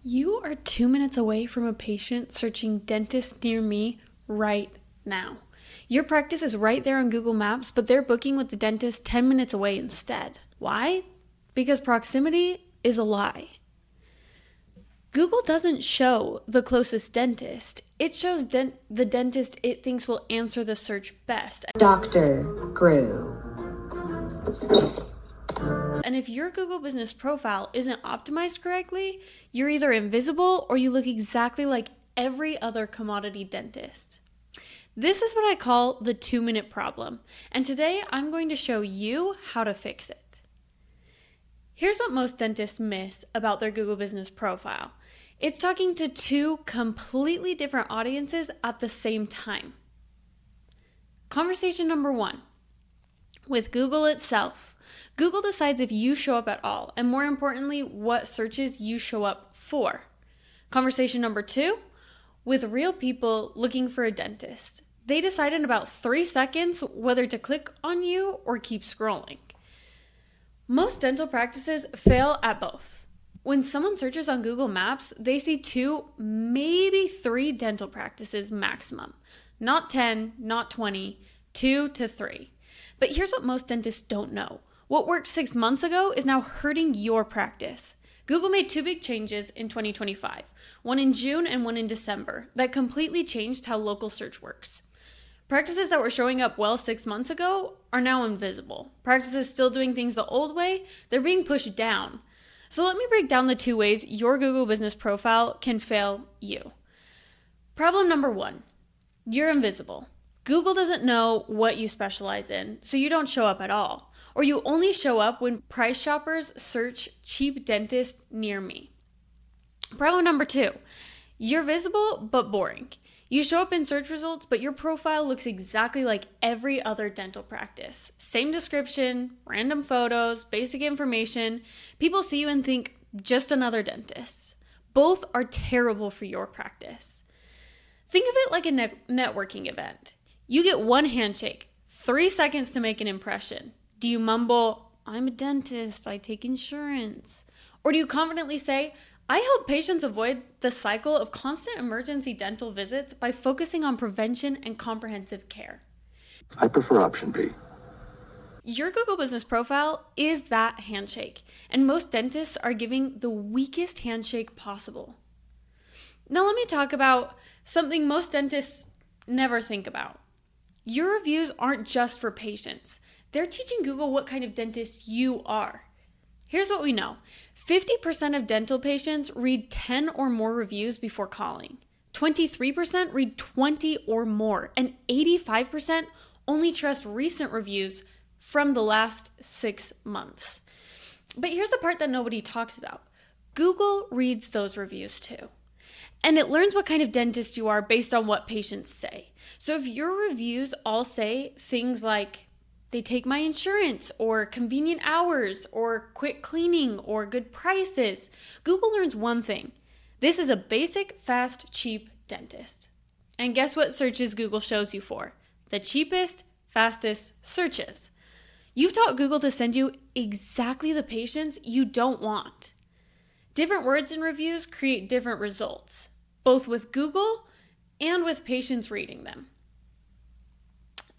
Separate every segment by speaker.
Speaker 1: You are 2 minutes away from a patient searching dentist near me right now. Your practice is right there on Google Maps, but they're booking with the dentist 10 minutes away instead. Why? Because proximity is a lie. Google doesn't show the closest dentist. It shows the dentist it thinks will answer the search best.
Speaker 2: Dr. Grew.
Speaker 1: And if your Google business profile isn't optimized correctly, you're either invisible or you look exactly like every other commodity dentist. This is what I call the 2-minute problem. And today I'm going to show you how to fix it. Here's what most dentists miss about their Google business profile. It's talking to two completely different audiences at the same time. Conversation number 1. With Google itself, Google decides if you show up at all, and more importantly, what searches you show up for. Conversation number 2, with real people looking for a dentist. They decide in about 3 seconds whether to click on you or keep scrolling. Most dental practices fail at both. When someone searches on Google Maps, they see 2, maybe 3 dental practices maximum. Not 10, not 20, 2 to 3. But here's what most dentists don't know. What worked 6 months ago is now hurting your practice. Google made 2 big changes in 2025, one in June and one in December, that completely changed how local search works. Practices that were showing up well 6 months ago are now invisible. Practices still doing things the old way, they're being pushed down. So let me break down the 2 ways your Google business profile can fail you. Problem number 1, you're invisible. Google doesn't know what you specialize in, so you don't show up at all. Or you only show up when price shoppers search cheap dentist near me. Problem number 2, you're visible but boring. You show up in search results, but your profile looks exactly like every other dental practice. Same description, random photos, basic information. People see you and think, just another dentist. Both are terrible for your practice. Think of it like a networking event. You get 1 handshake, 3 seconds to make an impression. Do you mumble, I'm a dentist, I take insurance? Or do you confidently say, I help patients avoid the cycle of constant emergency dental visits by focusing on prevention and comprehensive care?
Speaker 3: I prefer option B.
Speaker 1: Your Google business profile is that handshake, and most dentists are giving the weakest handshake possible. Now let me talk about something most dentists never think about. Your reviews aren't just for patients. They're teaching Google what kind of dentist you are. Here's what we know. 50% of dental patients read 10 or more reviews before calling. 23% read 20 or more. And 85% only trust recent reviews from the last 6 months. But here's the part that nobody talks about. Google reads those reviews too. And it learns what kind of dentist you are based on what patients say. So if your reviews all say things like, they take my insurance, or convenient hours, or quick cleaning, or good prices, Google learns one thing. This is a basic, fast, cheap dentist. And guess what searches Google shows you for? The cheapest, fastest searches. You've taught Google to send you exactly the patients you don't want. Different words in reviews create different results, both with Google and with patients reading them.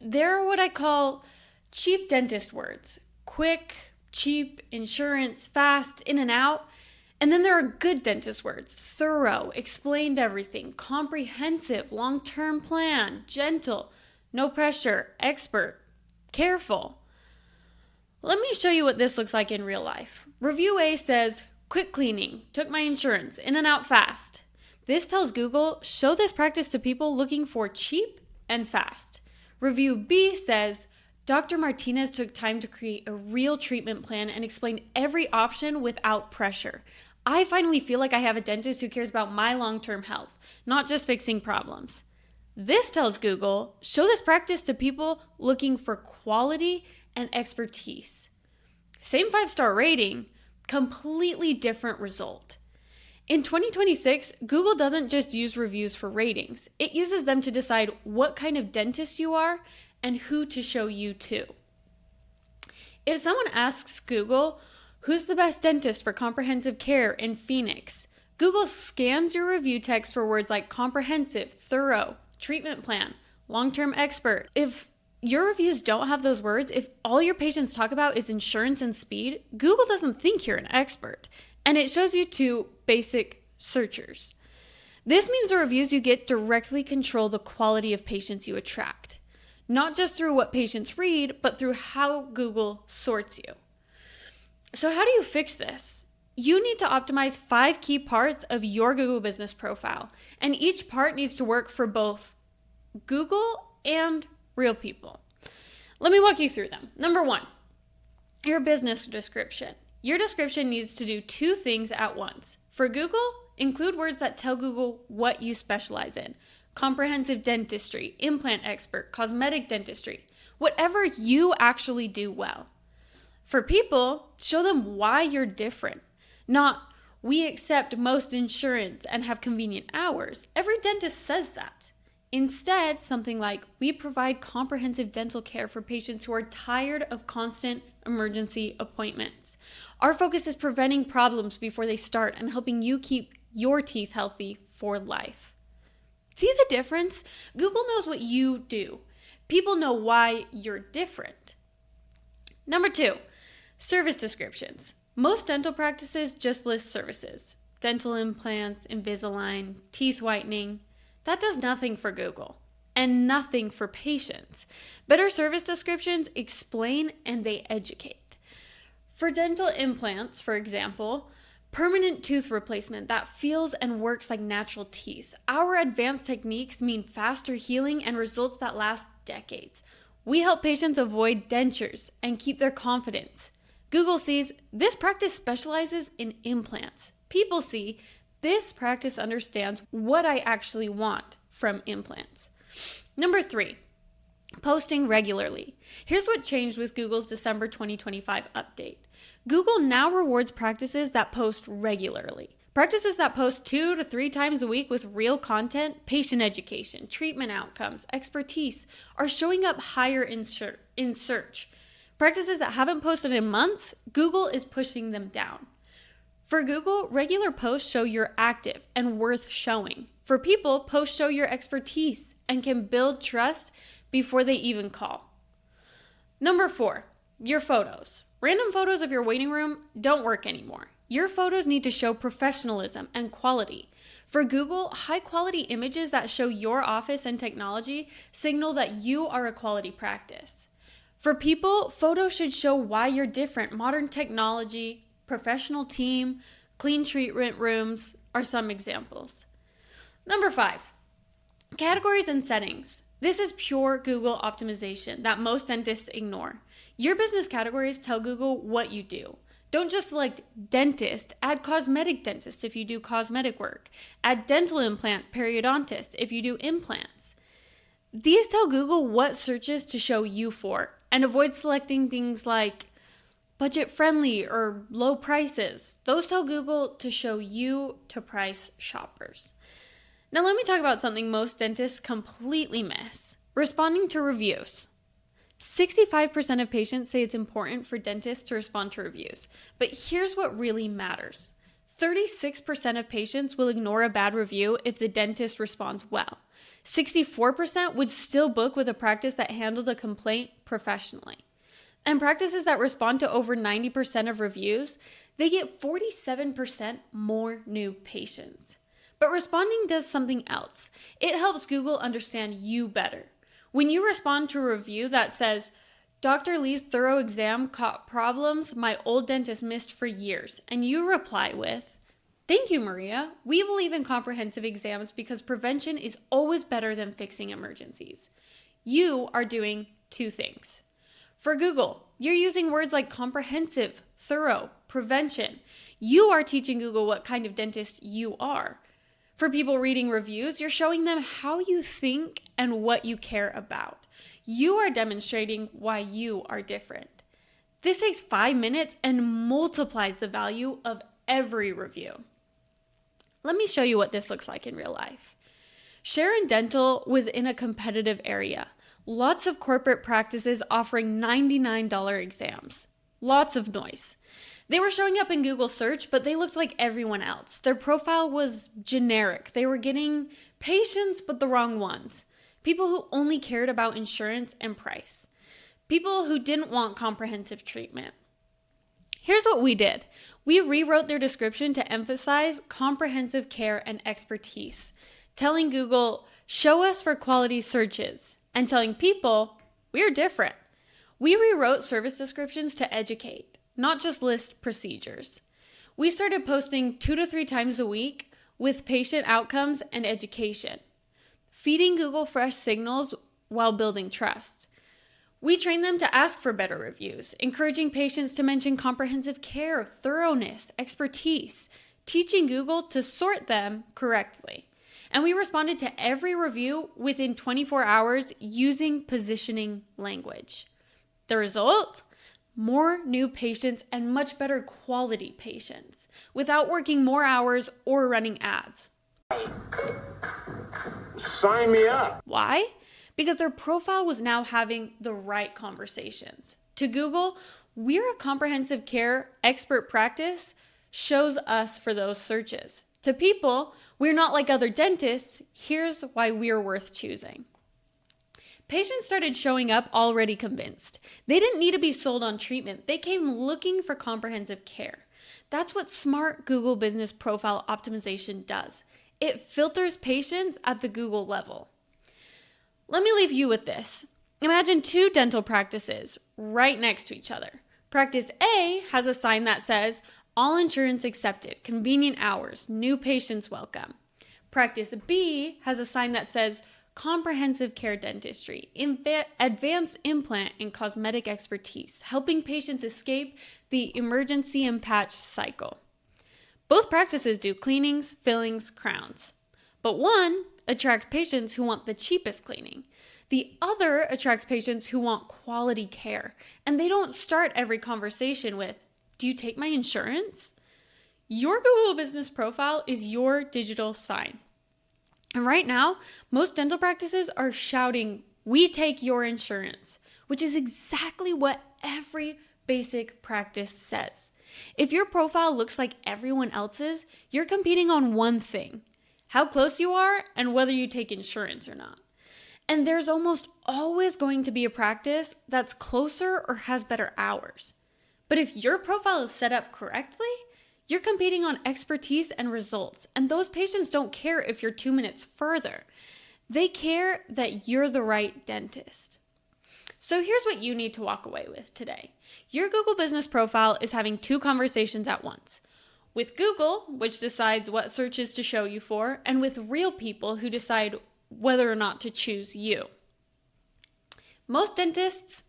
Speaker 1: There are what I call cheap dentist words. Quick, cheap, insurance, fast, in and out. And then there are good dentist words. Thorough, explained everything, comprehensive, long-term plan, gentle, no pressure, expert, careful. Let me show you what this looks like in real life. Review A says, quick cleaning, took my insurance, in and out fast. This tells Google, show this practice to people looking for cheap and fast. Review B says, Dr. Martinez took time to create a real treatment plan and explain every option without pressure. I finally feel like I have a dentist who cares about my long-term health, not just fixing problems. This tells Google, show this practice to people looking for quality and expertise. Same 5-star rating, completely different result. In 2026, Google doesn't just use reviews for ratings. It uses them to decide what kind of dentist you are and who to show you to. If someone asks Google, who's the best dentist for comprehensive care in Phoenix? Google scans your review text for words like comprehensive, thorough, treatment plan, long-term expert. If your reviews don't have those words, if all your patients talk about is insurance and speed, Google doesn't think you're an expert, and it shows you to basic searchers. This means the reviews you get directly control the quality of patients you attract, not just through what patients read, but through how Google sorts you. So how do you fix this? You need to optimize 5 key parts of your Google business profile, and each part needs to work for both Google and real people. Let me walk you through them. Number 1, your business description. Your description needs to do 2 things at once. For Google, include words that tell Google what you specialize in. Comprehensive dentistry, implant expert, cosmetic dentistry, whatever you actually do well. For people, show them why you're different. Not, we accept most insurance and have convenient hours. Every dentist says that. Instead, something like, we provide comprehensive dental care for patients who are tired of constant emergency appointments. Our focus is preventing problems before they start and helping you keep your teeth healthy for life. See the difference? Google knows what you do. People know why you're different. Number 2, service descriptions. Most dental practices just list services. Dental implants, Invisalign, teeth whitening. That does nothing for Google and nothing for patients. Better service descriptions explain and they educate. For dental implants, for example, permanent tooth replacement that feels and works like natural teeth. Our advanced techniques mean faster healing and results that last decades. We help patients avoid dentures and keep their confidence. Google sees this practice specializes in implants. People see this practice understands what I actually want from implants. Number 3, posting regularly. Here's what changed with Google's December 2025 update. Google now rewards practices that post regularly. Practices that post 2 to 3 times a week with real content, patient education, treatment outcomes, expertise are showing up higher in search. Practices that haven't posted in months, Google is pushing them down. For Google, regular posts show you're active and worth showing. For people, posts show your expertise and can build trust before they even call. Number 4, your photos. Random photos of your waiting room don't work anymore. Your photos need to show professionalism and quality. For Google, high-quality images that show your office and technology signal that you are a quality practice. For people, photos should show why you're different. Modern technology, professional team, clean treatment rooms are some examples. Number 5, categories and settings. This is pure Google optimization that most dentists ignore. Your business categories tell Google what you do. Don't just select dentist, add cosmetic dentist if you do cosmetic work. Add dental implant, periodontist if you do implants. These tell Google what searches to show you for, and avoid selecting things like budget friendly or low prices. Those tell Google to show you to price shoppers. Now let me talk about something most dentists completely miss: responding to reviews. 65% of patients say it's important for dentists to respond to reviews, but here's what really matters. 36% of patients will ignore a bad review if the dentist responds well. 64% would still book with a practice that handled a complaint professionally. And practices that respond to over 90% of reviews, they get 47% more new patients. But responding does something else. It helps Google understand you better. When you respond to a review that says, Dr. Lee's thorough exam caught problems my old dentist missed for years, and you reply with, thank you, Maria. We believe in comprehensive exams because prevention is always better than fixing emergencies. You are doing 2 things. For Google, you're using words like comprehensive, thorough, prevention. You are teaching Google what kind of dentist you are. For people reading reviews, you're showing them how you think and what you care about. You are demonstrating why you are different. This takes 5 minutes and multiplies the value of every review. Let me show you what this looks like in real life. Sharon Dental was in a competitive area. Lots of corporate practices offering $99 exams. Lots of noise. They were showing up in Google search, but they looked like everyone else. Their profile was generic. They were getting patients, but the wrong ones. People who only cared about insurance and price. People who didn't want comprehensive treatment. Here's what we did. We rewrote their description to emphasize comprehensive care and expertise, telling Google, show us for quality searches, and telling people, we're different. We rewrote service descriptions to educate, not just list procedures. We started posting 2 to 3 times a week with patient outcomes and education, feeding Google fresh signals while building trust. We trained them to ask for better reviews, encouraging patients to mention comprehensive care, thoroughness, expertise, teaching Google to sort them correctly. And we responded to every review within 24 hours using positioning language. The result? More new patients and much better quality patients without working more hours or running ads.
Speaker 4: Sign me up.
Speaker 1: Why? Because their profile was now having the right conversations. To Google, we're a comprehensive care expert practice shows us for those searches. To people, we're not like other dentists. Here's why we're worth choosing. Patients started showing up already convinced. They didn't need to be sold on treatment. They came looking for comprehensive care. That's what smart Google Business Profile Optimization does. It filters patients at the Google level. Let me leave you with this. Imagine 2 dental practices right next to each other. Practice A has a sign that says, all insurance accepted, convenient hours, new patients welcome. Practice B has a sign that says, comprehensive care dentistry, advanced implant and cosmetic expertise, helping patients escape the emergency and patch cycle. Both practices do cleanings, fillings, crowns. But one attracts patients who want the cheapest cleaning. The other attracts patients who want quality care. And they don't start every conversation with, do you take my insurance? Your Google Business Profile is your digital sign. And right now, most dental practices are shouting, we take your insurance, which is exactly what every basic practice says. If your profile looks like everyone else's, you're competing on one thing, how close you are and whether you take insurance or not. And there's almost always going to be a practice that's closer or has better hours. But if your profile is set up correctly, you're competing on expertise and results. And those patients don't care if you're 2 minutes further. They care that you're the right dentist. So here's what you need to walk away with today. Your Google Business Profile is having 2 conversations at once. With Google, which decides what searches to show you for, and with real people who decide whether or not to choose you. Most dentists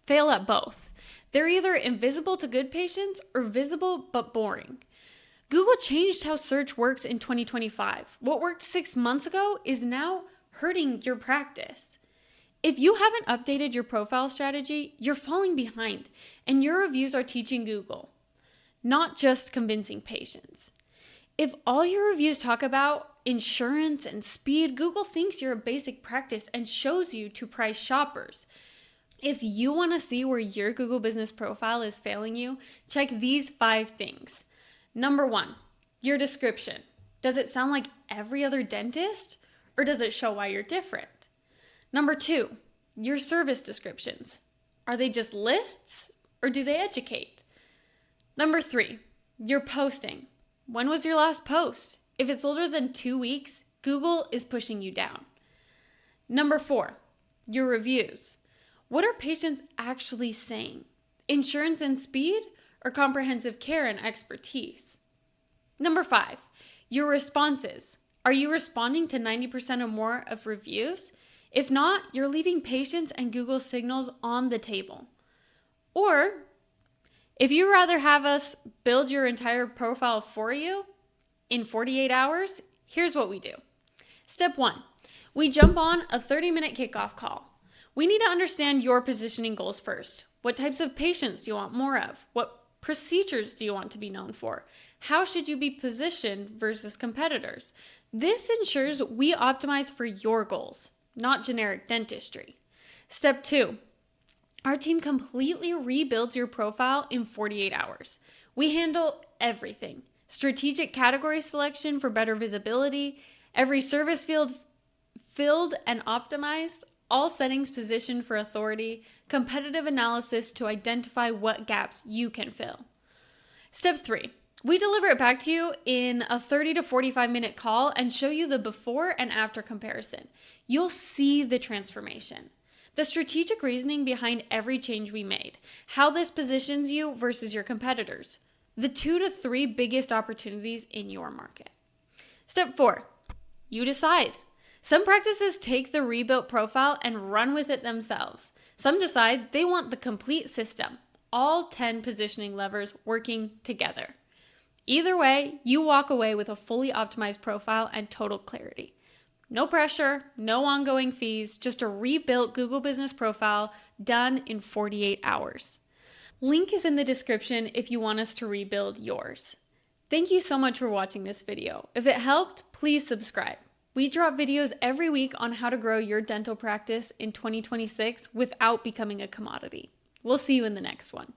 Speaker 1: fail at both. They're either invisible to good patients or visible but boring. Google changed how search works in 2025. What worked 6 months ago is now hurting your practice. If you haven't updated your profile strategy, you're falling behind, and your reviews are teaching Google, not just convincing patients. If all your reviews talk about insurance and speed, Google thinks you're a basic practice and shows you to price shoppers. If you want to see where your Google Business Profile is failing you, check these 5 things. Number 1, your description. Does it sound like every other dentist, or does it show why you're different? Number 2, your service descriptions. Are they just lists, or do they educate? Number 3, your posting. When was your last post? If it's older than 2 weeks, Google is pushing you down. Number 4, your reviews. What are patients actually saying? Insurance and speed, or comprehensive care and expertise? Number 5, your responses. Are you responding to 90% or more of reviews? If not, you're leaving patients and Google signals on the table. Or, if you'd rather have us build your entire profile for you in 48 hours, here's what we do. Step 1, we jump on a 30-minute kickoff call. We need to understand your positioning goals first. What types of patients do you want more of? What procedures do you want to be known for? How should you be positioned versus competitors? This ensures we optimize for your goals, not generic dentistry. Step 2, our team completely rebuilds your profile in 48 hours. We handle everything. Strategic category selection for better visibility, every service field filled and optimized, all settings positioned for authority, competitive analysis to identify what gaps you can fill. Step 3. We deliver it back to you in a 30 to 45-minute call and show you the before and after comparison. You'll see the transformation, the strategic reasoning behind every change we made, how this positions you versus your competitors, the 2 to 3 biggest opportunities in your market. Step 4. You decide. Some practices take the rebuilt profile and run with it themselves. Some decide they want the complete system, all 10 positioning levers working together. Either way, you walk away with a fully optimized profile and total clarity. No pressure, no ongoing fees, just a rebuilt Google Business profile done in 48 hours. Link is in the description if you want us to rebuild yours. Thank you so much for watching this video. If it helped, please subscribe. We drop videos every week on how to grow your dental practice in 2026 without becoming a commodity. We'll see you in the next one.